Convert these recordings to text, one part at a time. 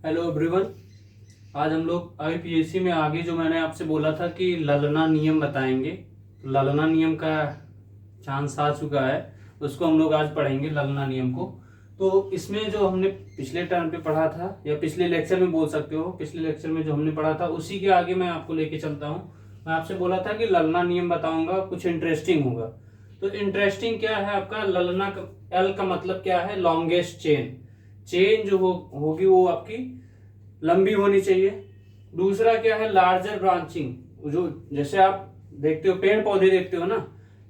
Hello everyone. आज हम लोग आईपीएससी में आगे जो मैंने आपसे बोला था कि ललना नियम बताएंगे, ललना नियम का चांस आ चुका है। उसको हम लोग आज पढ़ेंगे ललना नियम को। तो इसमें जो हमने पिछले टर्म पे पढ़ा था या पिछले लेक्चर में बोल सकते हो, पिछले लेक्चर में जो हमने पढ़ा था उसी के आगे मैं आपको लेके चलता हूँ। मैं आपसे बोला था कि ललना नियम बताऊंगा, कुछ इंटरेस्टिंग होगा। तो इंटरेस्टिंग क्या है आपका, ललना एल का मतलब क्या है, लॉन्गेस्ट चेन। चेन जो होगी वो आपकी लंबी होनी चाहिए। दूसरा क्या है, लार्जर ब्रांचिंग। जो जैसे आप देखते हो, पेड़ पौधे देखते हो ना,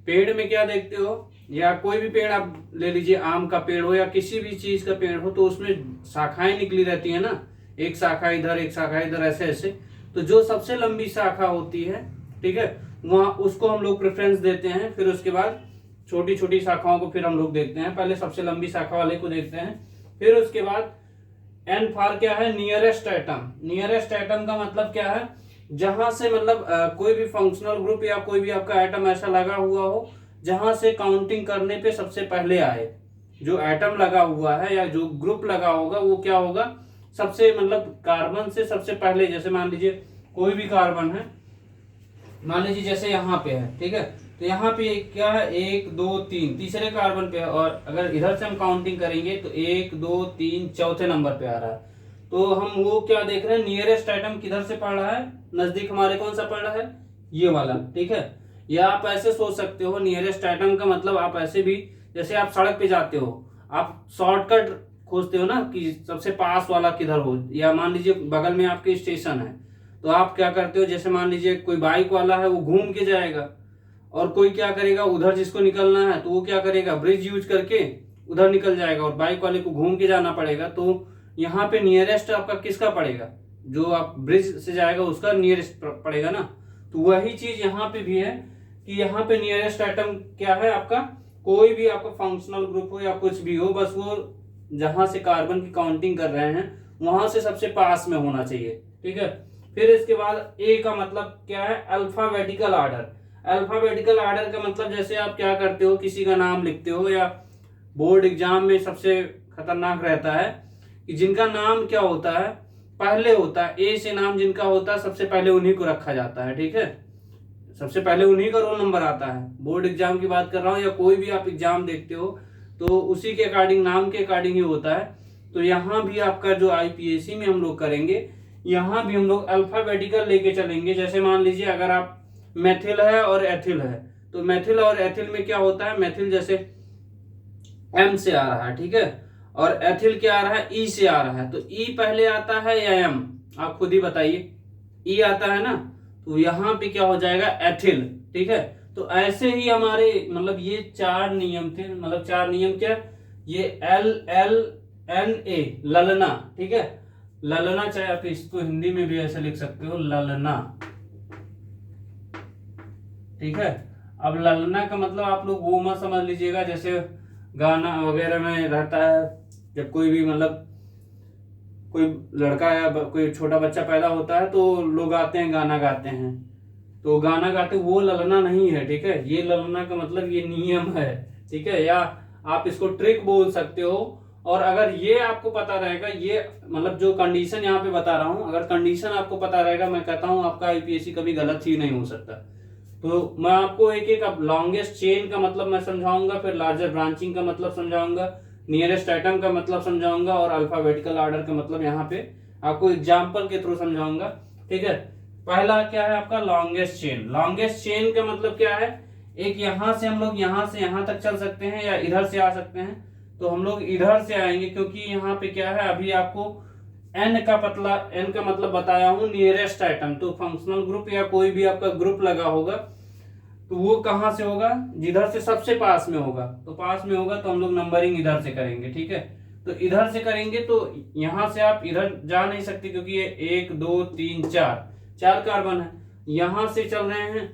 पेड़ में क्या देखते हो, या कोई भी पेड़ आप ले लीजिए, आम का पेड़ हो या किसी भी चीज का पेड़ हो, तो उसमें शाखाएं निकली रहती है ना, एक शाखा इधर एक शाखा इधर, ऐसे ऐसे। तो जो सबसे लंबी शाखा होती है, ठीक है, वहां उसको हम लोग प्रेफरेंस देते हैं। फिर उसके बाद छोटी छोटी शाखाओं को फिर हम लोग देखते हैं। पहले सबसे लंबी शाखा वाले को देखते हैं, फिर उसके बाद एन फॉर क्या है, नियरेस्ट एटम। नियरेस्ट एटम का मतलब क्या है, जहां से मतलब कोई भी फंक्शनल ग्रुप या कोई भी आपका एटम ऐसा लगा हुआ हो जहां से काउंटिंग करने पे सबसे पहले आए। जो एटम लगा हुआ है या जो ग्रुप लगा होगा वो क्या होगा, सबसे मतलब कार्बन से सबसे पहले। जैसे मान लीजिए कोई भी कार्बन है, मान लीजिए जैसे यहाँ पे है, ठीक है, तो यहाँ पे क्या है, एक दो तीन, तीसरे कार्बन पे है। और अगर इधर से हम काउंटिंग करेंगे तो एक दो तीन चौथे नंबर पे आ रहा है। तो हम वो क्या देख रहे हैं, नियरेस्ट एटम किधर से पड़ रहा है, नजदीक हमारे कौन सा पड़ रहा है, ये वाला, ठीक है। या आप ऐसे सोच सकते हो, नियरेस्ट एटम का मतलब आप ऐसे भी, जैसे आप सड़क पे जाते हो, आप शॉर्टकट खोजते हो ना कि सबसे पास वाला किधर हो, या मान लीजिए बगल में आपके स्टेशन है, तो आप क्या करते हो, जैसे मान लीजिए कोई बाइक वाला है वो घूम के जाएगा, और कोई क्या करेगा, उधर जिसको निकलना है तो वो क्या करेगा, ब्रिज यूज करके उधर निकल जाएगा, और बाइक वाले को घूम के जाना पड़ेगा। तो यहाँ पे नियरेस्ट आपका किसका पड़ेगा, जो आप ब्रिज से जाएगा उसका नियरेस्ट पड़ेगा ना। तो वही चीज यहाँ पे भी है कि यहाँ पे नियरेस्ट आइटम क्या है आपका, कोई भी आपका फंक्शनल ग्रुप हो या कुछ भी हो, बस वो जहां से कार्बन की काउंटिंग कर रहे हैं वहां से सबसे पास में होना चाहिए, ठीक है। फिर इसके बाद ए का मतलब क्या है, अल्फाबेटिकल आर्डर। अल्फाबेटिकल आर्डर का मतलब जैसे आप क्या करते हो, किसी का नाम लिखते हो, या बोर्ड एग्जाम में सबसे खतरनाक रहता है कि जिनका नाम क्या होता है, पहले होता है ए से नाम जिनका होता है सबसे पहले उन्हीं को रखा जाता है, ठीक है। सबसे पहले उन्हीं का रोल नंबर आता है। बोर्ड एग्जाम की बात कर रहा हूँ या कोई भी आप एग्जाम देखते हो तो उसी के अकॉर्डिंग, नाम के अकॉर्डिंग ही होता है। तो यहाँ भी आपका जो आईपीएससी में हम लोग करेंगे, यहाँ भी हम लोग अल्फाबेटिकल लेके चलेंगे। जैसे मान लीजिए अगर आप मेथिल है और एथिल है, तो मेथिल और एथिल में क्या होता है, मेथिल जैसे एम से आ रहा है, ठीक है, और एथिल क्या आ रहा है, ई से आ रहा है। तो ई पहले आता है या एम, आप खुद ही बताइए। ई आता है ना, तो यहाँ पे क्या हो जाएगा, एथिल, ठीक है। तो ऐसे ही हमारे मतलब ये चार नियम थे, मतलब चार नियम क्या, ये एल एल एन ए, ललना, ठीक है। ललना, चाहे आप इसको हिंदी में भी ऐसे लिख सकते हो, ललना, ठीक है। अब ललना का मतलब आप लोग वो मत समझ लीजिएगा जैसे गाना वगैरह में रहता है, जब कोई भी मतलब कोई लड़का या कोई छोटा बच्चा पैदा होता है तो लोग आते हैं, गाना गाते हैं, तो गाना गाते, वो ललना नहीं है, ठीक है। ये ललना का मतलब ये नियम है, ठीक है। या आप इसको ट्रिक बोल सकते हो। और अगर ये आपको पता रहेगा, ये मतलब जो कंडीशन यहाँ पे बता रहा हूँ, अगर कंडीशन आपको पता रहेगा, मैं कहता हूँ आपका आईपीएससी कभी गलत ही नहीं हो सकता। तो मैं आपको एक एक, अब लॉन्गेस्ट चेन का मतलब मैं समझाऊंगा, फिर लार्जर ब्रांचिंग का मतलब समझाऊंगा, नियरेस्ट आइटम का मतलब समझाऊंगा, और अल्फाबेटिकल ऑर्डर का मतलब यहाँ पे आपको एग्जाम्पल के थ्रू समझाऊंगा, ठीक है। पहला क्या है आपका, लॉन्गेस्ट चेन। लॉन्गेस्ट चेन का मतलब क्या है, एक यहां से हम लोग यहां से यहां तक चल सकते हैं या इधर से आ सकते हैं। तो हम लोग इधर से आएंगे क्योंकि यहाँ पे क्या है, अभी आपको एन का पतला, एन का मतलब बताया हूं, नियरेस्ट आइटम। तो फंक्शनल ग्रुप या कोई भी आपका ग्रुप लगा होगा तो वो कहां से होगा, जिधर से सबसे पास में होगा। तो पास में होगा तो हम लोग नंबरिंग इधर से करेंगे, ठीक है। तो इधर से करेंगे तो यहां से आप इधर जा नहीं सकते क्योंकि ये एक दो तीन चार, चार कार्बन है। यहां से चल रहे हैं,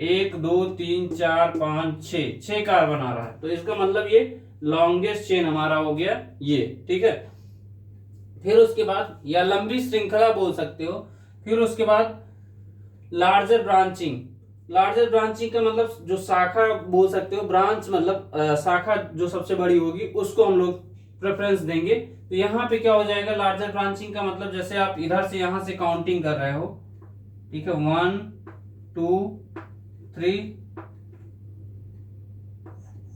एक दो तीन चार पांच छह, छह कार्बन आ रहा है। तो इसका मतलब ये लॉन्गेस्ट चेन हमारा हो गया ये, ठीक है। फिर उसके बाद, या लंबी श्रृंखला बोल सकते हो। फिर उसके बाद लार्जर ब्रांचिंग। लार्जर ब्रांचिंग का मतलब जो शाखा बोल सकते हो, ब्रांच मतलब शाखा जो सबसे बड़ी होगी उसको हम लोग प्रेफरेंस देंगे। तो यहाँ पे क्या हो जाएगा, लार्जर ब्रांचिंग का मतलब जैसे आप इधर से यहां से काउंटिंग कर रहे हो, ठीक है, 1 2 3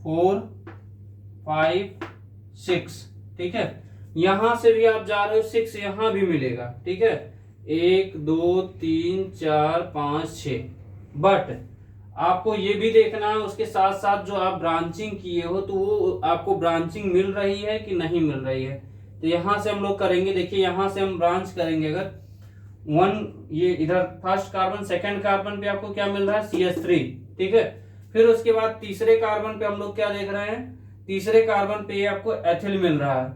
4 5 6, ठीक है, यहां से भी आप जा रहे हो 6, यहां भी मिलेगा, ठीक है, 1 2 3 4 5 6। बट आपको ये भी देखना है उसके साथ साथ जो आप ब्रांचिंग किए हो तो वो आपको ब्रांचिंग मिल रही है कि नहीं मिल रही है। तो यहां से हम लोग करेंगे, देखिए यहां से हम ब्रांच करेंगे, अगर 1 ये इधर फर्स्ट कार्बन सेकंड कार्बन पे आपको क्या मिल रहा है, CH3, ठीक है। फिर उसके बाद तीसरे कार्बन पे हम लोग क्या देख रहे हैं, तीसरे कार्बन पे आपको एथिल मिल रहा है,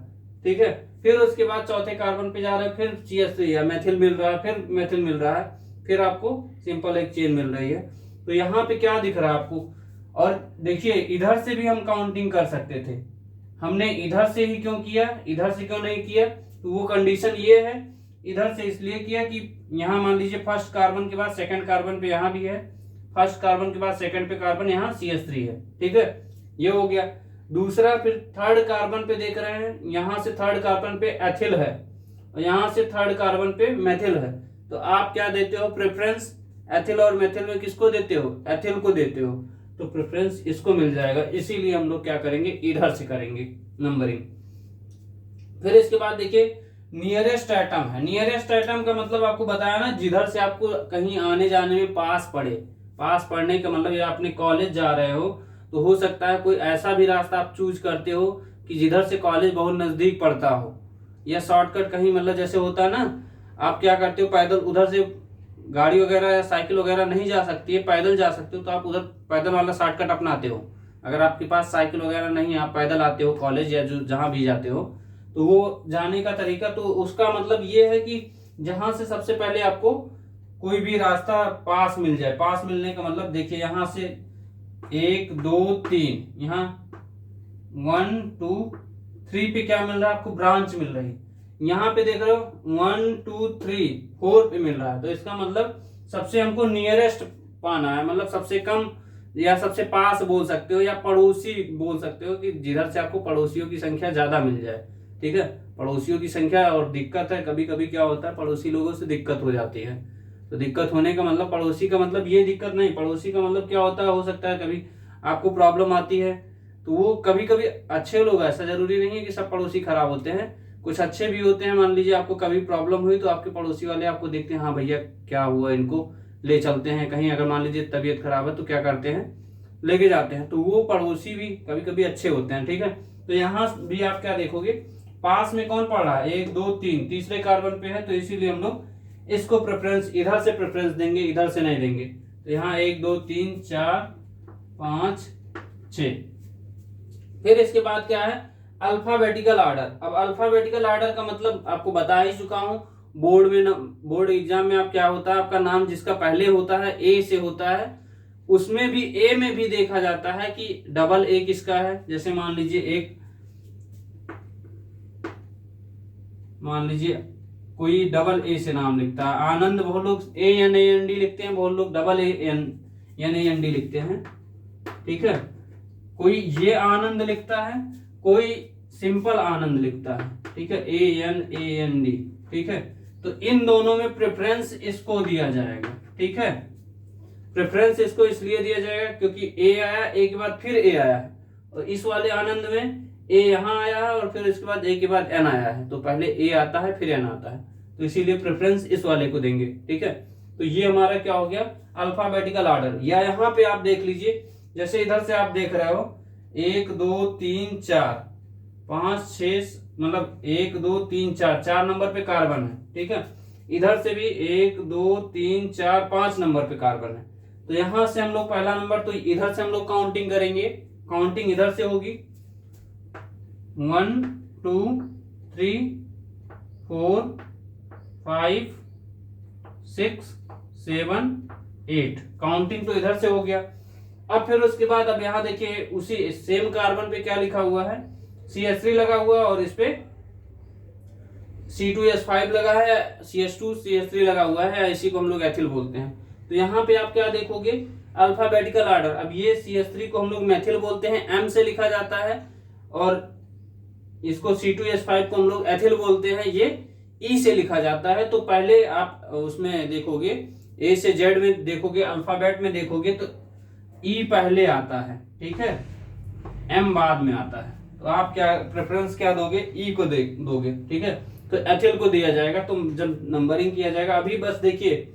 ठीक है। फिर उसके बाद चौथे कार्बन पे जा रहे हैं, फिर CH3 या मेथिल मिल रहा है, फिर मेथिल मिल रहा है, फिर आपको सिंपल एक चेन मिल रही है। तो यहाँ पे क्या दिख रहा है आपको, और देखिए इधर से भी हम काउंटिंग कर सकते थे, हमने इधर से ही क्यों किया, इधर से क्यों नहीं किया, तो वो कंडीशन ये है, इधर से इसलिए किया कि यहाँ मान लीजिए फर्स्ट कार्बन के बाद सेकंड कार्बन पे यहाँ भी है, फर्स्ट कार्बन के बाद सेकंड पे कार्बन यहाँ CH3 है, ठीक है, ये हो गया। दूसरा फिर थर्ड कार्बन पे देख रहे हैं, यहाँ से थर्ड कार्बन पे एथिल है और यहाँ से थर्ड कार्बन पे मेथिल है, तो आप क्या देते हो प्रेफरेंस, एथिल और मेथिल में किसको देते हो, एथिल को देते हो, तो प्रेफरेंस इसको मिल जाएगा। इसीलिए हम लोग क्या करेंगे, इधर से करेंगे नंबरिंग। फिर इसके बाद देखिए नियरेस्ट एटम है, नियरेस्ट एटम का मतलब आपको बताया ना, जिधर से आपको कहीं आने जाने में पास पड़े, पास पड़ने का मतलब ये आपने कॉलेज जा रहे हो तो हो सकता है कोई ऐसा भी रास्ता आप चूज करते हो कि जिधर से कॉलेज बहुत नजदीक पड़ता हो, या शॉर्टकट कहीं, मतलब जैसे होता है ना, आप क्या करते हो पैदल, उधर से गाड़ी वगैरह या साइकिल वगैरह नहीं जा सकती है, पैदल जा सकते हो, तो आप उधर पैदल वाला शॉर्टकट अपनाते हो। अगर आपके पास साइकिल वगैरह नहीं है, आप पैदल आते हो कॉलेज या जो जहां भी जाते हो, तो वो जाने का तरीका, तो उसका मतलब ये है कि जहां से सबसे पहले आपको कोई भी रास्ता पास मिल जाए। पास मिलने का मतलब देखिए यहाँ से 1 2 3, यहाँ 1 2 3 पे क्या मिल रहा है आपको, ब्रांच मिल रही है। यहाँ पे देख रहे हो 1 2 3 4 पे मिल रहा है, तो इसका मतलब सबसे हमको नियरेस्ट पाना है, मतलब सबसे कम या सबसे पास बोल सकते हो, या पड़ोसी बोल सकते हो, कि जिधर से आपको पड़ोसियों की संख्या ज्यादा मिल जाए, ठीक है। पड़ोसियों की संख्या, और दिक्कत है कभी कभी क्या होता है, पड़ोसी लोगों से दिक्कत हो जाती है, तो दिक्कत होने का मतलब पड़ोसी का मतलब ये दिक्कत नहीं, पड़ोसी का मतलब क्या होता है, हो सकता है कभी आपको प्रॉब्लम आती है, तो वो कभी कभी अच्छे लोग, ऐसा जरूरी नहीं है कि सब पड़ोसी खराब होते हैं, कुछ अच्छे भी होते हैं। मान लीजिए आपको कभी प्रॉब्लम हुई तो आपके पड़ोसी वाले आपको देखते हैं, हाँ भैया क्या हुआ, इनको ले चलते हैं कहीं, अगर मान लीजिए तबीयत खराब है तो क्या करते हैं, लेके जाते हैं, तो वो पड़ोसी भी कभी कभी अच्छे होते हैं, ठीक है। तो यहाँ भी आप क्या देखोगे, पास में कौन पड़ रहा है, 1 2 3 तीसरे कार्बन पे है, तो इसीलिए हम लोग इसको प्रेफरेंस इधर से प्रेफरेंस देंगे, इधर से नहीं देंगे। तो यहाँ 1 2 3 4 5 6। फिर इसके बाद क्या है, अल्फाबेटिकल ऑर्डर। अब अल्फाबेटिकल ऑर्डर का मतलब आपको बता ही चुका हूं, बोर्ड में बोर्ड एग्जाम में आप क्या होता है, आपका नाम जिसका पहले होता है ए से होता है, उसमें भी ए में भी देखा जाता है कि डबल ए किसका है। जैसे मान लीजिए कोई डबल ए से नाम लिखता है, आनंद, बहुत लोग ANAND लिखते हैं, बहुत लोग डबल ANAND लिखते हैं, ठीक है। कोई ये आनंद लिखता है, कोई सिंपल आनंद लिखता है, ठीक है, ANAND, ठीक है। तो इन दोनों में प्रेफरेंस इसको दिया जाएगा, ठीक है। प्रेफरेंस इसको इसलिए दिया जाएगा क्योंकि ए आया, ए के बाद फिर ए आया है, और इस वाले आनंद में ए यहाँ आया है और फिर इसके बाद ए के बाद एन आया है, तो पहले ए आता है फिर एन आता है, तो इसीलिए प्रेफरेंस इस वाले को देंगे, ठीक है। तो ये हमारा क्या हो गया, अल्फाबेटिकल ऑर्डर। या यहाँ पे आप देख लीजिए, जैसे इधर से आप देख रहे हो 1 2 3 4 5 6, मतलब 1 2 3 4, 4 नंबर पे कार्बन है, ठीक है। इधर से भी 1 2 3 4 5 नंबर पे कार्बन है, तो यहां से हम लोग पहला नंबर, तो इधर से हम लोग काउंटिंग करेंगे, काउंटिंग इधर से होगी 1 2 3 4 5 6 7 8, काउंटिंग तो इधर से हो गया। अब फिर उसके बाद अब यहां देखिए उसी सेम कार्बन पे क्या लिखा हुआ है, CH3 लगा हुआ है, और इस पे C2H5 लगा है, CH2 CH3 लगा हुआ है, इसी को हम लोग एथिल बोलते हैं। तो यहाँ पे आप क्या देखोगे, अल्फाबेटिकल ऑर्डर। अब ये CH3 को हम लोग मेथिल बोलते हैं, M से लिखा जाता है, और इसको C2H5 को हम लोग एथिल बोलते हैं, ये ई से लिखा जाता है। तो पहले आप उसमें देखोगे ए से जेड में देखोगे, अल्फाबेट में देखोगे तो ई पहले आता है, ठीक है, एम बाद में आता है। तो आप क्या प्रेफरेंस क्या दोगे, ई को दोगे, ठीक है। तो एथिल को दिया जाएगा। तो जब नंबरिंग किया जाएगा, अभी बस देखिए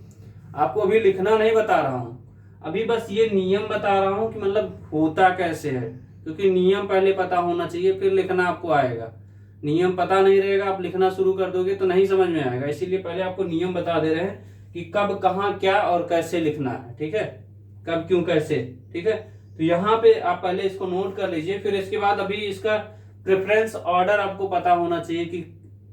आपको अभी लिखना नहीं बता रहा हूं, अभी बस ये नियम बता रहा हूं कि मतलब होता कैसे है, क्योंकि नियम पहले पता होना चाहिए फिर लिखना आपको आएगा। नियम पता नहीं रहेगा, आप लिखना शुरू कर दोगे तो नहीं समझ में आएगा। इसीलिए पहले आपको नियम बता दे रहे हैं कि कब कहाँ क्या और कैसे लिखना है, ठीक है, कब क्यों कैसे, ठीक है। तो यहाँ पे आप पहले इसको नोट कर लीजिए। फिर इसके बाद अभी इसका प्रेफरेंस ऑर्डर आपको पता होना चाहिए कि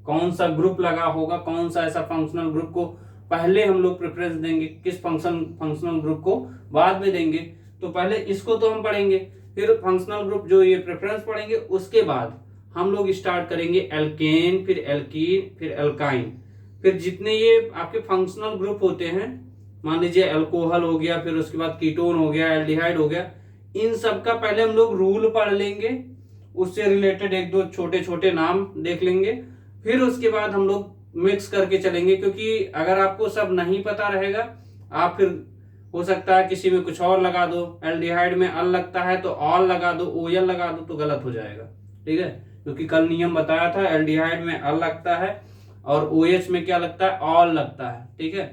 कौन सा ग्रुप लगा होगा, कौन सा ऐसा फंक्शनल ग्रुप को पहले हम लोग प्रेफरेंस देंगे, किस फंक्शनल ग्रुप को बाद में देंगे। तो पहले इसको तो हम पढ़ेंगे, फिर फंक्शनल ग्रुप जो ये प्रेफरेंस पढ़ेंगे, उसके बाद हम लोग स्टार्ट करेंगे एल्केन, फिर एल्कीन, फिर एल्काइन। फिर जितने ये आपके फंक्शनल ग्रुप होते हैं, मान लीजिए अल्कोहल हो गया, फिर उसके बाद कीटोन हो गया, एल्डिहाइड हो गया, इन सब का पहले हम लोग रूल पढ़ लेंगे, उससे रिलेटेड एक दो छोटे छोटे नाम देख लेंगे। फिर उसके बाद हम लोग मिक्स करके चलेंगे, क्योंकि अगर आपको सब नहीं पता रहेगा, आप फिर हो सकता है किसी में कुछ और लगा दो, एल्डिहाइड में अल लगता है तो ऑल लगा दो, ओयल लगा दो, तो गलत हो जाएगा, ठीक है। क्योंकि कल नियम बताया था, एल्डिहाइड में अल लगता है और OH में क्या लगता है, ऑल लगता है, ठीक है।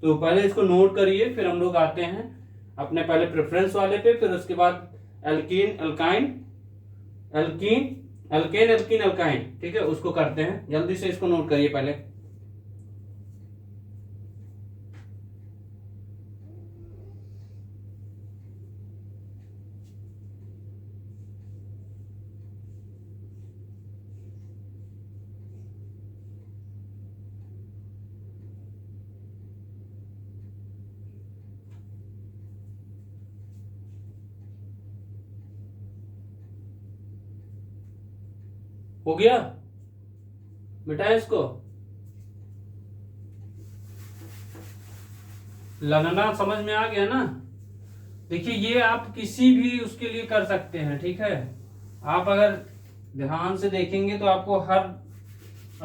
तो पहले इसको नोट करिए, फिर हम लोग आते हैं अपने पहले प्रेफरेंस वाले पे, फिर उसके बाद alkene, alkyne, alkene, alkane, alkene, alkyne, ठीक है, उसको करते हैं। जल्दी से इसको नोट करिए पहले। हो गया बेटा, इसको लगना समझ में आ गया ना। देखिए ये आप किसी भी उसके लिए कर सकते हैं, ठीक है। आप अगर ध्यान से देखेंगे तो आपको हर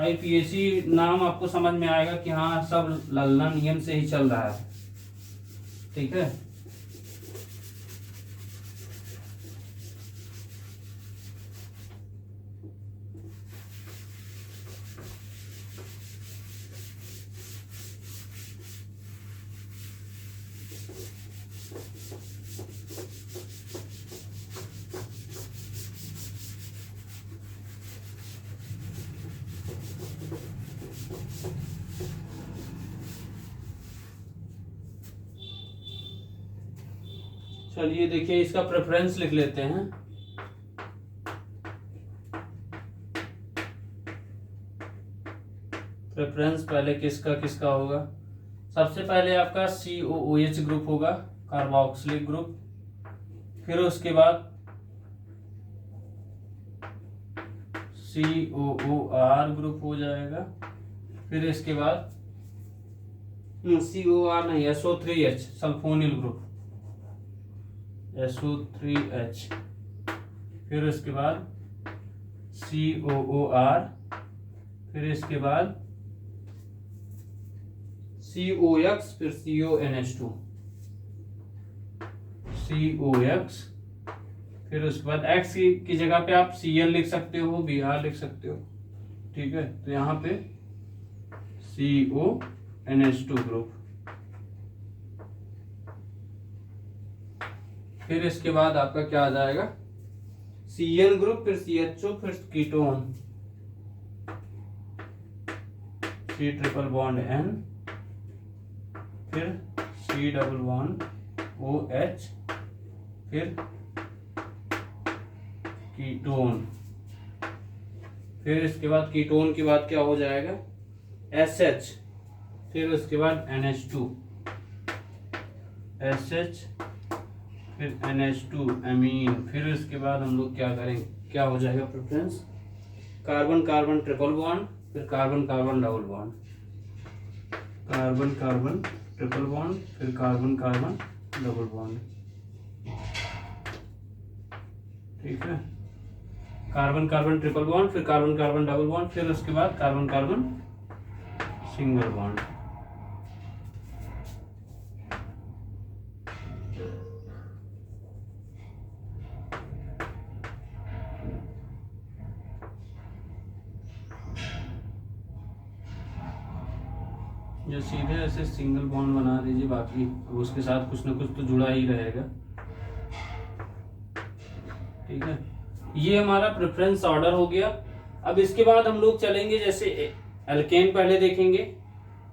IPSC नाम आपको समझ में आएगा कि हाँ सब ललना नियम से ही चल रहा है, ठीक है। चलिए देखिए इसका प्रेफरेंस लिख लेते हैं। प्रेफरेंस पहले किसका किसका होगा, सबसे पहले आपका COOH ग्रुप होगा, कार्बोक्सिलिक ग्रुप। फिर उसके बाद COOR ग्रुप हो जाएगा। फिर इसके बाद COR नहीं, SO3H सल्फोनिल ग्रुप, SO3H। फिर उसके बाद COOR, फिर इसके बाद COX, फिर CONH2, COX। फिर उसके बाद X की जगह पे आप Cl लिख सकते हो, Br लिख सकते हो, ठीक है। तो यहाँ पे CONH2 ग्रुप। फिर इसके बाद आपका क्या आ जाएगा, Cn ग्रुप, फिर CHO, फिर ketone, C triple bond N, फिर C डबल बॉन्ड OH, फिर कीटोन। फिर इसके बाद कीटोन के बाद क्या हो जाएगा, SH, फिर उसके बाद NH2, SH, फिर NH2 अमीन। फिर इसके बाद हम लोग क्या करेंगे, क्या हो जाएगा preference, carbon carbon triple bond, फिर carbon carbon double bond, carbon carbon triple bond, फिर कार्बन कार्बन डबल बॉन्ड, ठीक है। कार्बन कार्बन ट्रिपल बॉन्ड, फिर कार्बन कार्बन डबल बॉन्ड, फिर उसके बाद कार्बन कार्बन सिंगल बॉन्ड। जो सीधे ऐसे सिंगल बॉन्ड बना दीजिए, बाकी उसके साथ कुछ ना कुछ तो जुड़ा ही रहेगा। ठीक है, ये हमारा प्रेफरेंस ऑर्डर हो गया। अब इसके बाद हम लोग चलेंगे, जैसे एल्केन पहले देखेंगे,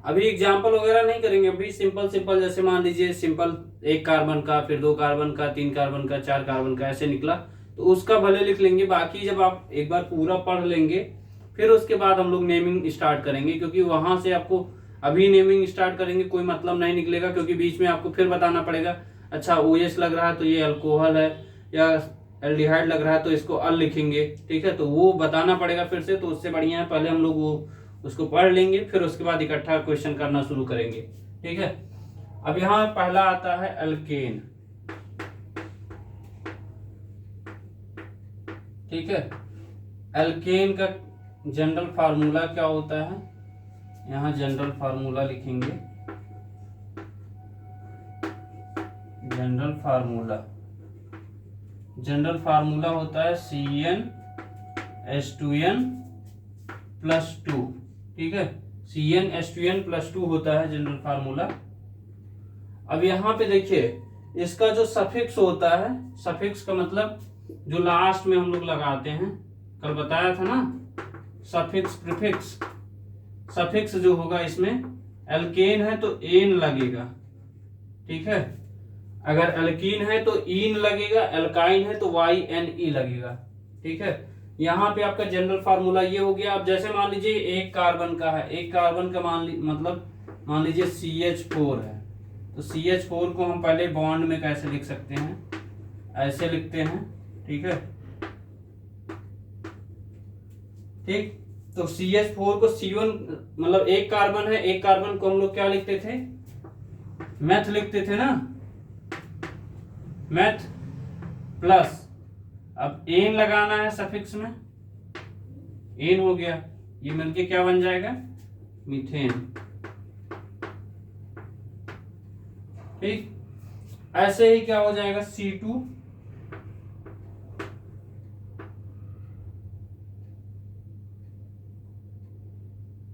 अभी एग्जाम्पल वगैरह नहीं करेंगे, अभी सिंपल सिंपल, जैसे मान लीजिए सिंपल 1 कार्बन का, फिर 2 कार्बन का, 3 कार्बन का, 4 कार्बन का, ऐसे निकला तो उसका भले लिख लेंगे। बाकी जब आप एक बार पूरा पढ़ लेंगे फिर उसके बाद हम लोग नेमिंग स्टार्ट करेंगे, क्योंकि वहां से आपको अभी नेमिंग स्टार्ट करेंगे कोई मतलब नहीं निकलेगा, क्योंकि बीच में आपको फिर बताना पड़ेगा, अच्छा OH लग रहा है तो ये अल्कोहल है, या एल्डिहाइड लग रहा है तो इसको अल लिखेंगे। ठीक है, तो वो बताना पड़ेगा फिर से, तो उससे बढ़िया है पहले हम लोग वो उसको पढ़ लेंगे, फिर उसके बाद इकट्ठा क्वेश्चन करना शुरू करेंगे। ठीक है, अब यहां पहला आता है एल्केन। ठीक है, एल्केन का जनरल फार्मूला क्या होता है, यहां जनरल फार्मूला लिखेंगे। जनरल फार्मूला होता है CnH2n+2। ठीक है, CnH2n+2 होता है जनरल फार्मूला। अब यहां पे देखिए, इसका जो सफिक्स होता है, सफिक्स का मतलब जो लास्ट में हम लोग लगाते हैं, कल बताया था ना, सफिक्स प्रीफिक्स। सफिक्स जो होगा इसमें, एल्केन है तो एन लगेगा। ठीक है, अगर एल्कीन है तो ईन लगेगा, एल्काइन है तो YNE लगेगा। ठीक है, यहाँ पे आपका जनरल फार्मूला ये हो गया। अब जैसे मान लीजिए 1 कार्बन का है, 1 कार्बन का मतलब मान लीजिए CH4 है, तो CH4 को हम पहले बॉन्ड में कैसे लिख सकते हैं, ऐसे लिखते हैं। ठीक है, ठीक, तो CH4 को C1 मतलब 1 कार्बन है, 1 कार्बन को हम लोग क्या लिखते थे, मैथ लिखते थे ना, मैथ प्लस, अब एन लगाना है सफिक्स में, एन हो गया, ये मिलके क्या बन जाएगा, मीथेन। ठीक, ऐसे ही क्या हो जाएगा C2,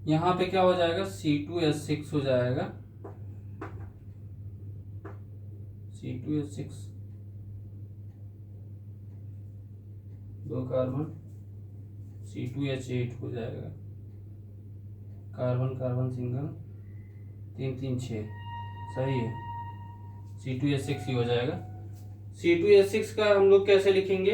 यहां पे क्या हो जाएगा C2H6 हो जाएगा, C2H6, 2 कार्बन, C2H8 हो जाएगा, कार्बन कार्बन सिंगल, 3 3 6, सही है, C2H6 ही हो जाएगा। C2H6 का हम लोग कैसे लिखेंगे,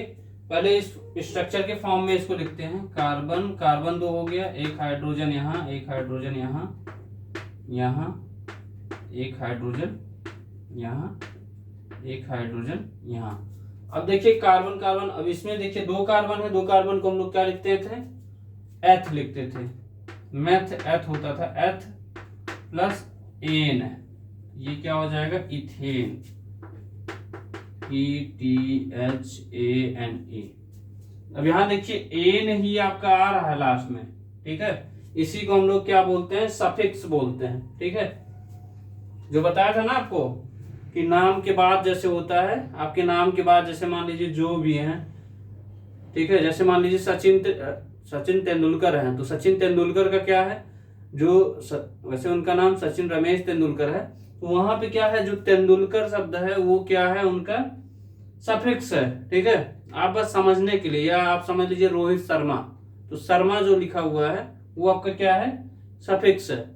पहले इस स्ट्रक्चर के फॉर्म में इसको लिखते हैं, कार्बन कार्बन 2 हो गया, 1 हाइड्रोजन यहाँ, 1 हाइड्रोजन यहाँ, यहाँ 1 हाइड्रोजन यहाँ, 1 हाइड्रोजन यहाँ। अब देखिए कार्बन कार्बन, अब इसमें देखिए 2 कार्बन है, 2 कार्बन को हम लोग क्या लिखते थे, एथ लिखते थे, मैथ एथ होता था, एथ प्लस एन, ये क्या हो जाएगा, इथेन, ETHANE। अब यहां देखिए एन ही आपका आ रहा है लास्ट में। ठीक है, इसी को हम लोग क्या बोलते हैं, सफिक्स बोलते हैं। ठीक है, जो बताया था ना आपको कि नाम के बाद जैसे होता है, आपके नाम के बाद जैसे मान लीजिए जो भी हैं, ठीक है, जैसे मान लीजिए सचिन तेंदुलकर हैं, तो सचिन तेंदुलकर का क्या है, वैसे उनका नाम सचिन रमेश तेंदुलकर है, तो वहां पे क्या है, जो तेंदुलकर शब्द है वो क्या है, उनका सफिक्स है। ठीक है, आप बस समझने के लिए, या आप समझ लीजिए रोहित शर्मा, तो शर्मा जो लिखा हुआ है वो आपका क्या है, सफिक्स है।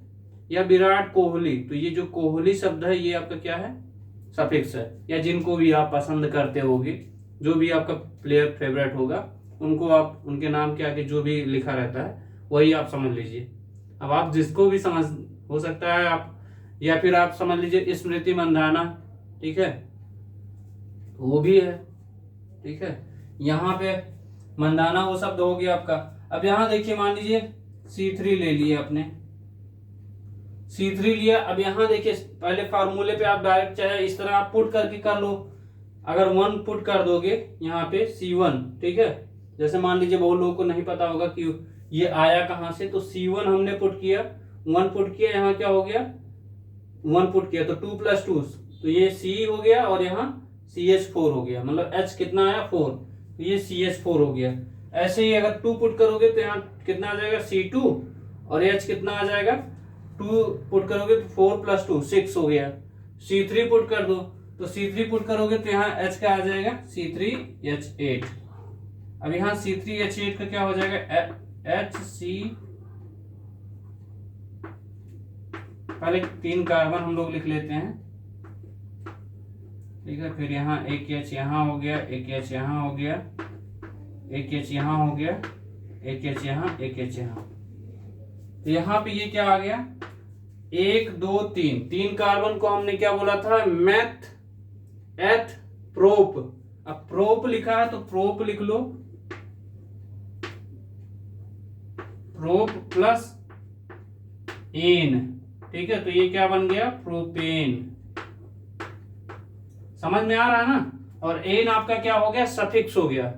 या विराट कोहली, तो ये जो कोहली शब्द है ये आपका क्या है, सफिक्स है। या जिनको भी आप पसंद करते होगे, जो भी आपका प्लेयर फेवरेट होगा, उनको आप उनके नाम के आगे जो भी लिखा रहता है वही आप समझ लीजिए। अब आप जिसको भी समझ, हो सकता है आप, या फिर आप समझ लीजिए स्मृति मंदाना, ठीक है, वो भी है। ठीक है, यहाँ पे मंदाना वो शब्द हो गया आपका। अब यहाँ देखिए मान लीजिए C3 ले लिए आपने, C3 लिया। अब यहाँ देखिए पहले फार्मूले पे आप डायरेक्ट चाहे इस तरह आप पुट करके कर लो, अगर 1 पुट कर दोगे यहाँ पे C1, ठीक है, जैसे मान लीजिए बहुत लोगों को नहीं पता होगा कि ये आया कहाँ से, तो C1 हमने पुट किया, 1 पुट किया, यहाँ क्या हो गया 1 पुट किया, तो 2 + 2, तो ये C हो गया और यहाँ CH4 हो गया, मतलब H कितना आया 4, तो ये CH4 हो गया। ऐसे ही अगर 2 पुट करोगे तो यहाँ कितना आ जाएगा C2, और H कितना आ जाएगा 2 पुट करोगे तो 4 + 2 6 हो गया। C3 पुट कर दो, तो C3 पुट करोगे तो यहाँ H का आ जाएगा C3H8। अब यहाँ C3H8 का क्या हो जाएगा HC, पहले 3 कार्बन हम लोग लिख लेते हैं, ठीक है। फिर यहाँ एक H यहाँ हो गया, एक H यहाँ हो गया, एक H यहाँ हो गया, एक H यहाँ, एक H यहाँ। तो यहाँ पे ये क्या आ गया 1 2 3, 3 कार्बन को हमने क्या बोला था मेथ एथ प्रोप। अब प्रोप लिखा है तो प्रोप लिख लो, प्रोप प्लस एन, ठीक है। तो ये क्या बन गया प्रोपेन, समझ में आ रहा है ना। और एन आपका क्या हो गया सफिक्स हो गया।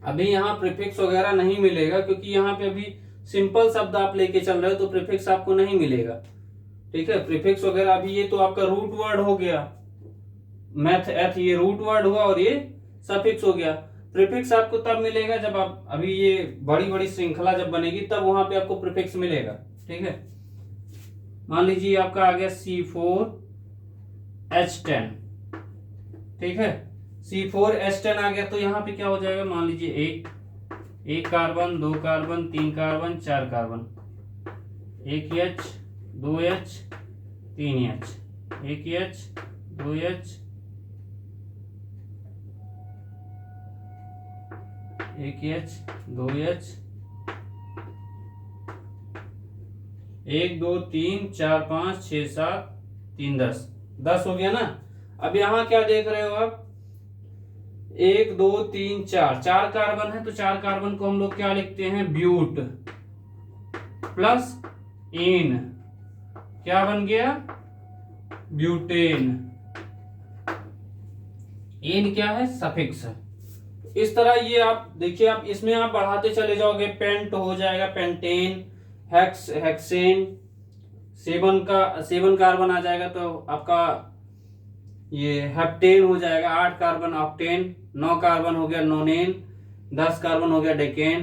अभी यहाँ प्रीफिक्स वगैरह नहीं मिलेगा, क्योंकि यहाँ पे अभी सिंपल शब्द आप लेके चल रहे हो, तो प्रीफिक्स आपको नहीं मिलेगा, ठीक है। प्रीफिक्स वगैरह अभी ये तो आपका रूट वर्ड हो गया, मैथ एथ ये रूट वर्ड हुआ और ये सफिक्स हो गया। प्रीफिक्स आपको तब मिलेगा जब आप, अभी ये बड़ी बड़ी श्रृंखला जब बनेगी तब वहां पे आपको प्रीफिक्स मिलेगा, ठीक है। मान लीजिए आपका आ गया C4H10, ठीक है। C4H10 आ गया, तो यहाँ पे क्या हो जाएगा, मान लीजिए एक carbon, 2 carbon, 3 carbon, 4 carbon, 1H 2H 3H, 1H 2H 1H 2H 1 2 3 4 5 6 7 3 10 हो गया ना। अब यहाँ क्या देख रहे हो आप 1 2 3 4 कार्बन है, तो 4 कार्बन को हम लोग क्या लिखते हैं ब्यूट प्लस इन, क्या बन गया ब्यूटेन। इन क्या है सफिक्स है। इस तरह ये आप देखिए, आप इसमें आप बढ़ाते चले जाओगे, पेंट हो जाएगा पेंटेन, हेक्स हेक्सेन, 7 कार्बन आ जाएगा तो आपका ये हेप्टेन हो जाएगा, 8 कार्बन ऑक्टेन, 9 कार्बन हो गया नोनेन, 10 कार्बन हो गया डेकेन।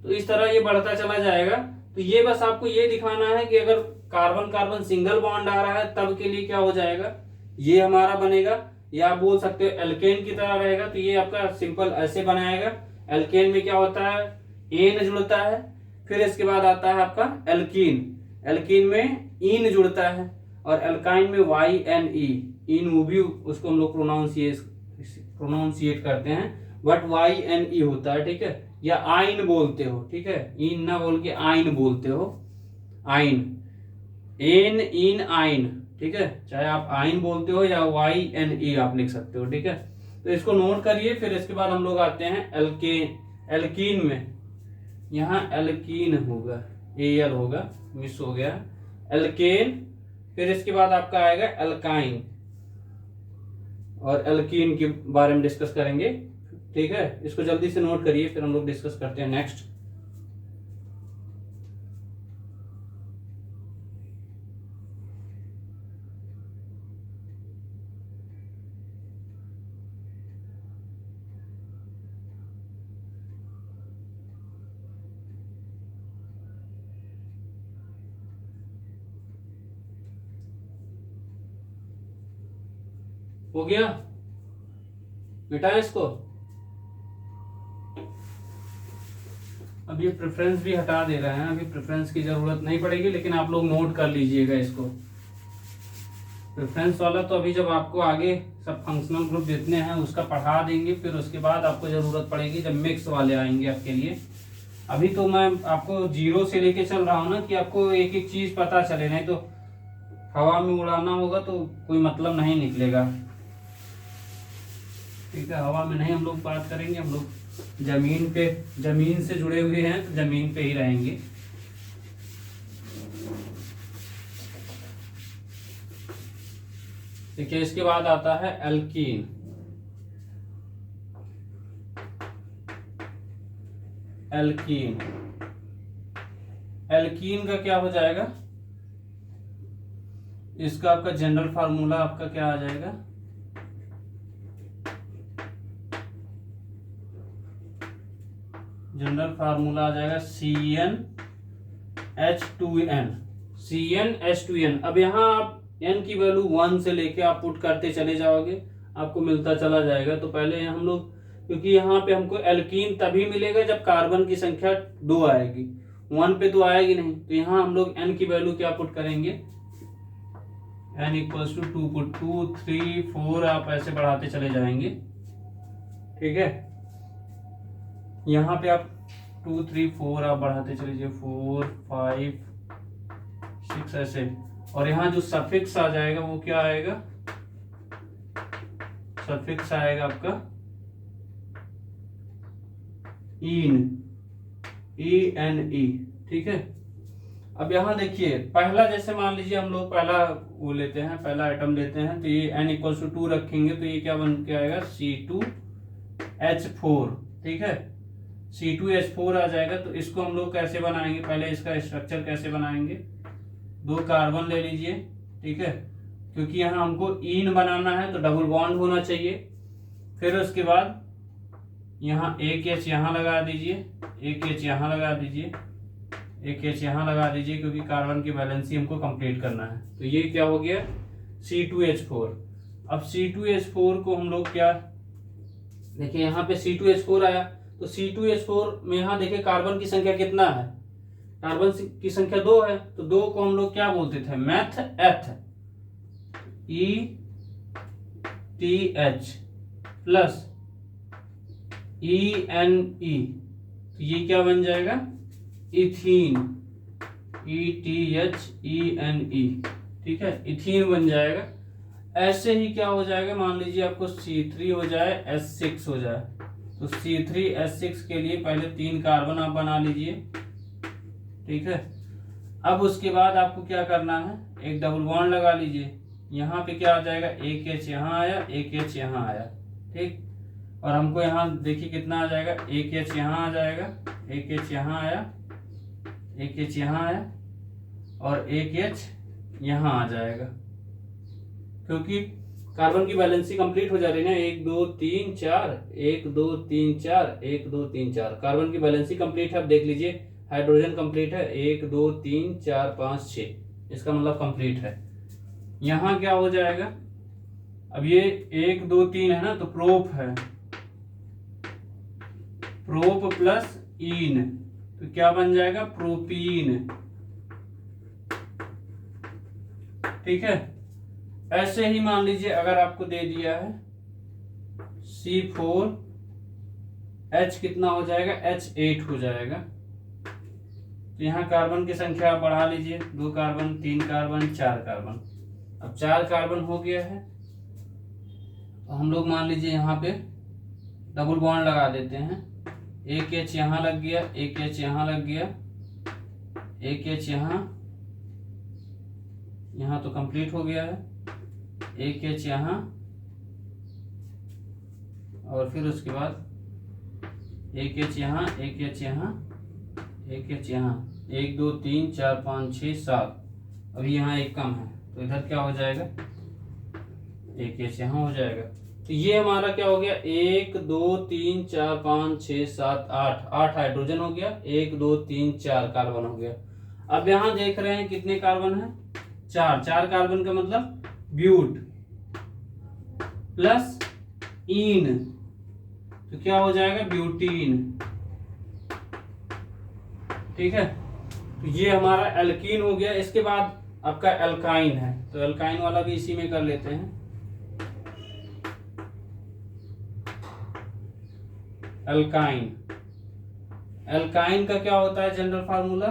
तो इस तरह ये बढ़ता चला जाएगा। तो ये बस आपको ये दिखाना है कि अगर कार्बन कार्बन सिंगल बॉन्ड आ रहा है तब के लिए क्या हो जाएगा, ये हमारा बनेगा, या आप बोल सकते हो एल्केन की तरह रहेगा। तो ये आपका सिंपल ऐसे बनाएगा। एल्केन में क्या होता है एन जुड़ता है, फिर इसके बाद आता है आपका एल्कीन, एल्कीन में इन जुड़ता है, और एल्काइन में YNE, इन वो भी उसको हम लोग प्रोनाउंसिएट करते हैं, बट YNE होता है, ठीक है। या आइन बोलते हो, ठीक है, इन ना बोल के आइन बोलते हो, आइन, एन इन आइन, ठीक है। चाहे आप आइन बोलते हो या YNE आप लिख सकते हो, ठीक है। तो इसको नोट करिए। फिर इसके बाद हम लोग आते हैं एल्केन, एल्कीन में यहाँ एल्कीन होगा, AL होगा, मिस हो गया एल्केन। फिर इसके बाद आपका आएगा एल्काइन, और एल्कीन के बारे में डिस्कस करेंगे, ठीक है। इसको जल्दी से नोट करिए, फिर हम लोग डिस्कस करते हैं नेक्स्ट। हो गया, मिटाएं इसको। अब ये प्रेफरेंस भी हटा दे रहे हैं, अभी प्रेफरेंस की जरूरत नहीं पड़ेगी, लेकिन आप लोग नोट कर लीजिएगा इसको। प्रेफरेंस वाला तो अभी जब आपको आगे सब फंक्शनल ग्रुप जितने हैं उसका पढ़ा देंगे, फिर उसके बाद आपको जरूरत पड़ेगी जब मिक्स वाले आएंगे आपके लिए। अभी तो मैं आपको 0 से लेके चल रहा हूँ ना, कि आपको एक एक चीज पता चले, नहीं तो हवा में उड़ाना होगा तो कोई मतलब नहीं निकलेगा, ठीक है। हवा में नहीं हम लोग बात करेंगे, हम लोग जमीन पे, जमीन से जुड़े हुए हैं तो जमीन पे ही रहेंगे। देखिए इसके बाद आता है एल्कीन। एल्कीन। एल्कीन का क्या हो जाएगा, इसका आपका जनरल फार्मूला आपका क्या आ जाएगा, जनरल फार्मूला आ जाएगा CnH2n। CnH2n। अब यहाँ आप n की वैल्यू 1 से लेके आप पुट करते चले जाओगे, आपको मिलता चला जाएगा। तो पहले हम लोग, क्योंकि यहाँ पे हमको एल्कीन तभी मिलेगा जब कार्बन की संख्या 2 आएगी, 1 पे तो आएगी नहीं। तो यहाँ हम लोग n की वैल्यू क्या पुट करेंगे, n इक्वल्स टू 2 पुट, 2 3 4 आप ऐसे बढ़ाते चले जाएंगे, ठीक है। यहाँ पे आप 2 3 4 आप बढ़ाते चले जाइए, 4 5 6 ऐसे। और यहाँ जो सफिक्स आ जाएगा वो क्या आएगा, सफिक्स आएगा आपका ईन, ENE, ठीक है। अब यहाँ देखिए पहला, जैसे मान लीजिए हम लोग पहला वो लेते हैं, पहला आइटम लेते हैं, तो ये n इक्वल्स टू 2 रखेंगे, तो ये क्या बन के आएगा, C2H4, ठीक है। C2H4 आ जाएगा। तो इसको हम लोग कैसे बनाएंगे, पहले इसका स्ट्रक्चर कैसे बनाएंगे, 2 कार्बन ले लीजिए, ठीक है, क्योंकि यहाँ हमको ईन बनाना है तो डबल बॉन्ड होना चाहिए। फिर उसके बाद यहाँ एक H यहाँ लगा दीजिए, एक H यहाँ लगा दीजिए, एक H यहाँ लगा दीजिए, क्योंकि कार्बन की बैलेंसी हमको कंप्लीट करना है। तो ये क्या हो गया, C2H4। अब C2H4 को हम लोग क्या, देखिए यहाँ पे C2H4 आया, तो C2H4 में यहाँ देखिए कार्बन की संख्या कितना है, कार्बन की संख्या 2 है। तो 2 को हम लोग क्या बोलते थे, मैथ एथ, ETH प्लस ENE, तो ये क्या बन जाएगा, इथीन, ETHENE, ठीक है, इथीन बन जाएगा। ऐसे ही क्या हो जाएगा, मान लीजिए आपको C3 हो जाए, S6 हो जाए, तो C3H6 के लिए पहले 3 कार्बन आप बना लीजिए, ठीक है। अब उसके बाद आपको क्या करना है, एक डबल बॉन्ड लगा लीजिए। यहाँ पे क्या आ जाएगा, एक H यहाँ आया, एक H यहाँ आया, ठीक। और हमको यहाँ देखिए कितना आ जाएगा, एक H यहाँ आ जाएगा, एक H यहाँ आया, एक H यहाँ आया, और एक H यहाँ आ जाएगा, क्योंकि कार्बन की बैलेंसी कंप्लीट हो जा रही है ना, 1 2 3 4, 1 2 3 4, 1 2 3 4, कार्बन की बैलेंसी कंप्लीट है। अब देख लीजिए हाइड्रोजन कंप्लीट है, 1 2 3 4 5 6, इसका मतलब कंप्लीट है। यहाँ क्या हो जाएगा, अब ये 1 2 3 है ना, तो प्रोप है, प्रोप प्लस ईन, तो क्या बन जाएगा, प्रोपीन, ठीक है। ऐसे ही मान लीजिए अगर आपको दे दिया है C4H कितना हो जाएगा, H8 हो जाएगा। तो यहाँ कार्बन की संख्या आप बढ़ा लीजिए, 2 कार्बन 3 कार्बन 4 कार्बन। अब 4 कार्बन हो गया है, तो हम लोग मान लीजिए यहाँ पे डबल बॉन्ड लगा देते हैं, एक H यहाँ लग गया, एक H यहाँ लग गया, एक H यहाँ तो कंप्लीट हो गया है, एक H यहाँ, और फिर उसके बाद एक H यहाँ, एक H यहाँ, एक H यहाँ, 1 2 3 4 5 6 7, अभी यहाँ एक कम है, तो इधर क्या हो जाएगा, एक H यहाँ हो जाएगा। तो ये हमारा क्या हो गया, 1 2 3 4 5 6 7 8, 8 हाइड्रोजन हो गया, 1 2 3 4 कार्बन हो गया। अब यहाँ देख रहे हैं कितने कार्बन है, 4 कार्बन का मतलब ब्यूट प्लस ईन, तो क्या हो जाएगा, ब्यूटीन, ठीक है। तो ये हमारा एल्कीन हो गया। इसके बाद आपका एल्काइन है, तो एल्काइन वाला भी इसी में कर लेते हैं। एल्काइन, एल्काइन का क्या होता है जनरल फार्मूला,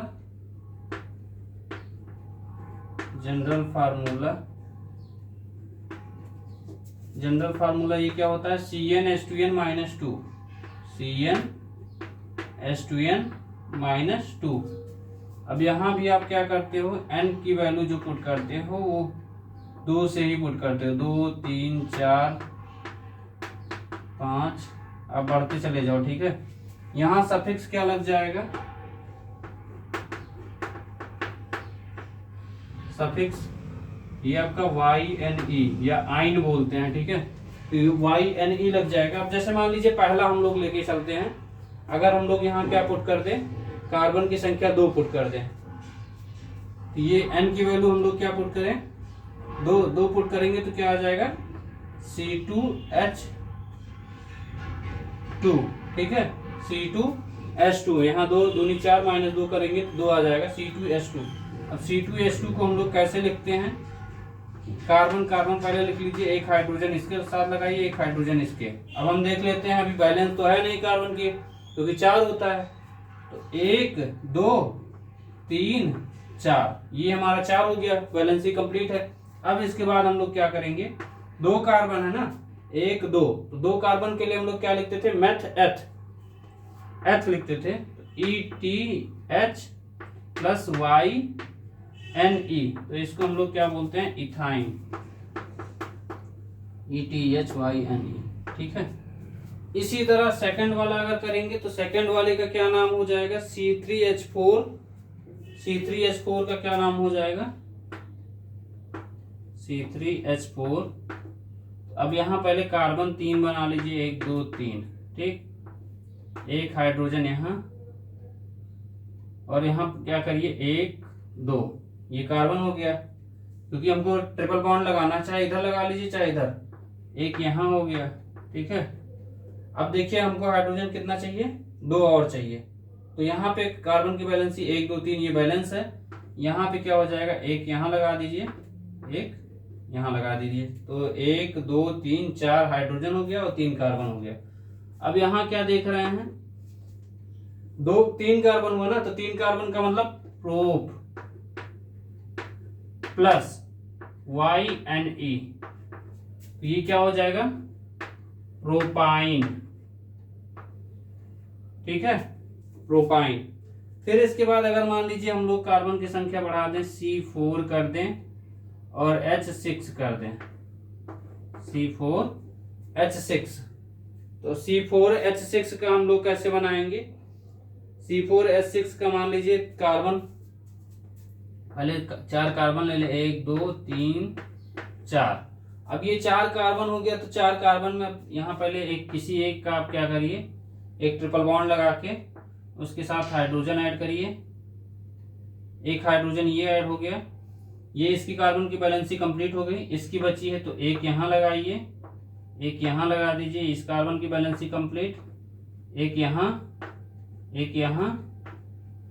जनरल फार्मूला ये क्या होता है, CnH2n - 2, CnH2n - 2। अब यहाँ भी आप क्या करते हो, n की वैल्यू जो पुट करते हो वो 2 से ही पुट करते हो, 2 3 4 5, आप बढ़ते चले जाओ, ठीक है। यहाँ सफिक्स क्या लग जाएगा, सफिक्स ये आपका YNE या आइन बोलते हैं, ठीक है, तो YNE लग जाएगा। अब जैसे मान लीजिए पहला हम लोग लेके चलते हैं, अगर हम लोग यहाँ क्या पुट कर दें, कार्बन की संख्या 2 पुट कर दें, तो ये N की वैल्यू हम लोग क्या पुट करें, 2 पुट करेंगे तो क्या आ जाएगा C2H2, ठीक है, C2H2, यहाँ 2 दूनी 4 माइनस 2 करेंगे तो 2 आ जाएगा C2H2। अब C2H2 को हम लोग कैसे लिखते हैं, कार्बन कार्बन पहले लिख लीजिए, एक हाइड्रोजन इसके साथ लगाइए, एक हाइड्रोजन इसके। अब हम देख लेते हैं, अभी बैलेंस तो है नहीं कार्बन के, क्योंकि 4 होता है, तो 1 2 3 4, ये हमारा 4 हो गया, बैलेंस ही कंप्लीट है। अब इसके बाद हम लोग क्या करेंगे, 2 कार्बन है ना, 1 2, तो 2 कार्बन के लिए हम लोग क्या लिखते थे, एथ लिखते थे, ETH प्लस YNE, तो इसको हम लोग क्या बोलते हैं, इथाइन, ETHYNE, ठीक है। इसी तरह सेकंड वाला अगर करेंगे तो सेकंड वाले का क्या नाम हो जाएगा, C3H4 का क्या नाम हो जाएगा, C3H4। अब यहाँ पहले कार्बन 3 बना लीजिए, 1 2 3, ठीक, एक हाइड्रोजन यहाँ, और यहाँ क्या करिए 1 2, ये कार्बन हो गया, क्योंकि हमको ट्रिपल बॉन्ड लगाना, चाहे इधर लगा लीजिए चाहे इधर, एक यहाँ हो गया, ठीक है। अब देखिए हमको हाइड्रोजन कितना चाहिए, 2 और चाहिए, तो यहाँ पे कार्बन की बैलेंस 1 2 3 ये बैलेंस है, यहाँ पे क्या हो जाएगा, एक यहाँ लगा दीजिए, एक यहाँ लगा दीजिए, तो 1 2 3 4 हाइड्रोजन हो गया और 3 कार्बन हो गया। अब यहाँ क्या देख रहे हैं, 3 कार्बन हुआ ना, तो 3 कार्बन का मतलब प्रोप प्लस YNE, तो ये क्या हो जाएगा, प्रोपाइन, ठीक है, प्रोपाइन। फिर इसके बाद अगर मान लीजिए हम लोग कार्बन की संख्या बढ़ा दें, C4 कर दें और H6 कर दें, C4H6, तो C4H6 का हम लोग कैसे बनाएंगे, C4H6 का मान लीजिए कार्बन, पहले 4 कार्बन ले ले, 1 2 3 4। अब ये 4 कार्बन हो गया, तो 4 कार्बन में यहाँ पहले किसी एक का आप क्या करिए, एक ट्रिपल बॉन्ड लगा के उसके साथ हाइड्रोजन ऐड करिए, एक हाइड्रोजन ये ऐड हो गया, ये इसकी कार्बन की बैलेंस कंप्लीट हो गई, इसकी बची है तो एक यहाँ लगाइए, एक यहाँ लगा दीजिए, इस कार्बन की बैलेंस कंप्लीट, एक यहाँ एक यहाँ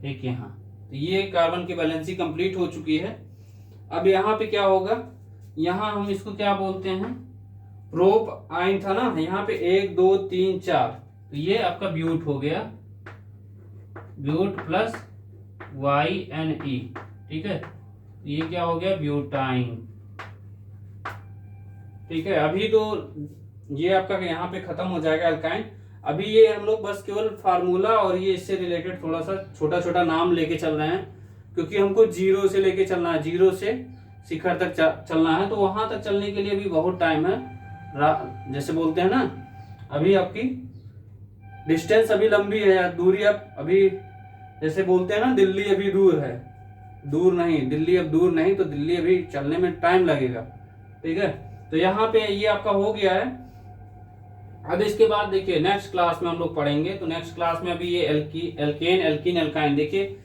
एक यहाँ, तो ये कार्बन की बैलेंस कंप्लीट हो चुकी है। अब यहाँ पे क्या होगा, यहाँ हम इसको क्या बोलते हैं, प्रोप आइन था ना, यहाँ पे 1 2 3 4, तो ये आपका ब्यूट हो गया, ब्यूट प्लस YNE, ठीक है, ये क्या हो गया, ब्यूटाइन, ठीक है। अभी तो ये आपका यहाँ पे खत्म हो जाएगा अल्काइन। अभी ये हम लोग बस केवल फार्मूला और ये इससे रिलेटेड थोड़ा सा छोटा छोटा नाम लेके चल रहे हैं, क्योंकि हमको 0 से लेके चलना है, 0 से शिखर तक चलना है, तो वहां तक चलने के लिए भी बहुत टाइम है। जैसे बोलते हैं ना, अभी आपकी डिस्टेंस अभी लंबी है, दूरी अब अभी, जैसे बोलते हैं ना, दिल्ली अभी दूर है, दूर नहीं, दिल्ली अब दूर नहीं, तो दिल्ली अभी चलने में टाइम लगेगा, ठीक है। तो यहाँ पे ये आपका हो गया है। अब इसके बाद देखिए नेक्स्ट क्लास में हम लोग पढ़ेंगे, तो नेक्स्ट क्लास में अभी ये एल्केन एल्कीन एल्काइन, देखिए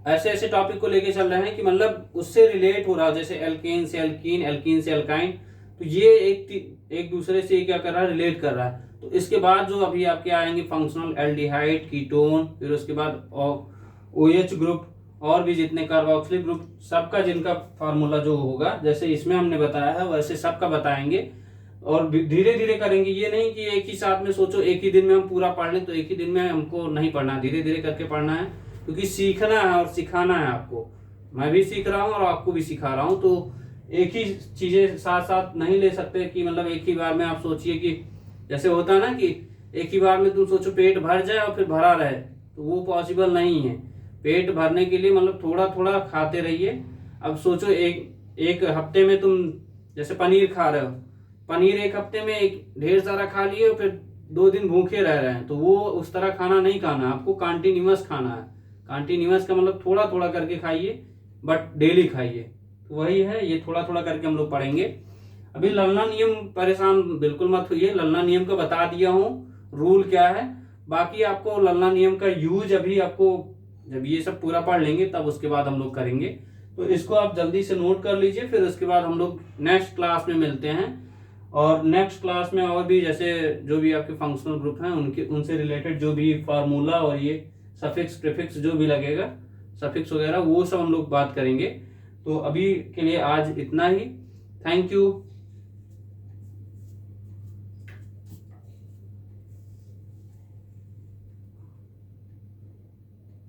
ऐसे ऐसे टॉपिक को लेके चल रहे हैं कि मतलब उससे रिलेट हो रहा, जैसे एल्केन से एल्कीन, एल्कीन से एल्काइन, तो ये एक दूसरे से क्या कर रहा है, रिलेट कर रहा है। तो इसके बाद जो अभी आपके आएंगे फंक्शनल एल्डिहाइड, कीटोन, फिर उसके बाद OH ग्रुप और भी जितने कार्बोक्सिलिक ग्रुप, सबका जिनका फार्मूला जो होगा, जैसे इसमें हमने बताया है वैसे सबका बताएंगे, और धीरे धीरे करेंगे। ये नहीं कि एक ही साथ में सोचो एक ही दिन में हम पूरा पढ़ लें, तो एक ही दिन में हमको नहीं पढ़ना, धीरे धीरे करके पढ़ना है, क्योंकि सीखना है और सिखाना है आपको। मैं भी सीख रहा हूँ और आपको भी सिखा रहा हूँ, तो एक ही चीजें साथ साथ नहीं ले सकते कि मतलब एक ही बार में आप सोचिए कि जैसे होता है ना कि एक ही बार में तुम सोचो पेट भर जाए और फिर भरा रहे, तो वो पॉसिबल नहीं है। पेट भरने के लिए मतलब थोड़ा थोड़ा खाते रहिए। अब सोचो एक हफ्ते में तुम जैसे पनीर खा रहे हो, पनीर एक हफ्ते में ढेर सारा खा लिए, फिर 2 दिन भूखे रह रहे हैं, तो वो उस तरह खाना नहीं खाना है, आपको कंटिन्यूअस खाना है। कंटिन्यूअस का मतलब थोड़ा थोड़ा करके खाइए, बट डेली खाइए। तो वही है, ये थोड़ा थोड़ा करके हम लोग पढ़ेंगे। अभी ललना नियम परेशान बिल्कुल मत होइए, ललना नियम का बता दिया हूँ रूल क्या है। बाकी आपको ललना नियम का यूज अभी आपको जब ये सब पूरा पढ़ लेंगे तब उसके बाद हम लोग करेंगे। तो इसको आप जल्दी से नोट कर लीजिए, फिर उसके बाद हम लोग नेक्स्ट क्लास में मिलते हैं। और नेक्स्ट क्लास में और भी जैसे जो भी आपके फंक्शनल ग्रुप हैं उनके उनसे रिलेटेड जो भी फार्मूला और ये सफिक्स प्रीफिक्स जो भी लगेगा, सफिक्स वगैरह, वो सब हम लोग बात करेंगे। तो अभी के लिए आज इतना ही। Thank you.